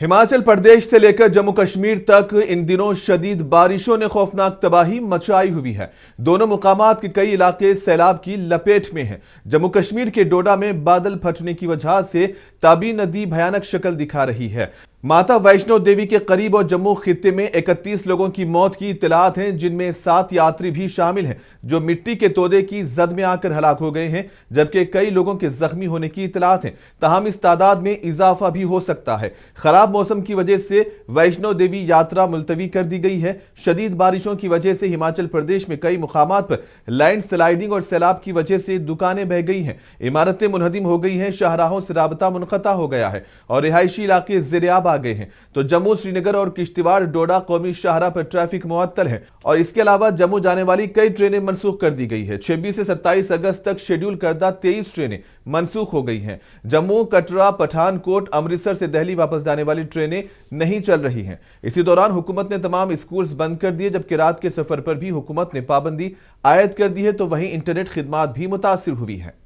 हिमाचल प्रदेश से लेकर जम्मू कश्मीर तक इन दिनों शदीद बारिशों ने खौफनाक तबाही मचाई हुई है। दोनों मुकामात के कई इलाके सैलाब की लपेट में हैं। जम्मू कश्मीर के डोडा में बादल फटने की वजह से ताबी नदी भयानक शक्ल दिखा रही है। माता वैष्णो देवी के करीब और जम्मू खित्ते में 31 लोगों की मौत की इत्तलात हैं, जिनमें 7 यात्री भी शामिल हैं जो मिट्टी के तोदे की जद में आकर हलाक हो गए हैं, जबकि कई लोगों के जख्मी होने की इत्तलात हैं। ताहम इस तादाद में इजाफा भी हो सकता है। खराब मौसम की वजह से वैष्णो देवी यात्रा मुलतवी कर दी गई है। शदीद बारिशों की वजह से हिमाचल प्रदेश में कई मुकामात पर लैंड स्लाइडिंग और सैलाब की वजह से दुकानें बह गई हैं, इमारतें मुनहदिम हो गई हैं, शाहराहों से राबता मुनक़ता हो गया है और रिहायशी इलाके ज़ेर-ए-आब गए हैं। तो जम्मू, श्रीनगर और किश्तवाड़ डोडा कौमी शाहराह पर ट्रैफिक मुअत्तल है और इसके अलावा जम्मू जाने वाली कई ट्रेनें मनसूख कर दी गई है। 26 से 27 अगस्त तक शेड्यूल करदा 23 ट्रेनें मनसूख हो गई हैं। जम्मू, कटरा, पठानकोट, अमृतसर से दिल्ली वापस जाने वाली ट्रेनें नहीं चल रही हैं। इसी दौरान हुकूमत ने तमाम स्कूल्स बंद कर दिए, जबकि रात के सफर पर भी हुकूमत ने पाबंदी आयद कर दी है। तो वहीं इंटरनेट खिदमात भी मुतासिर हुई है।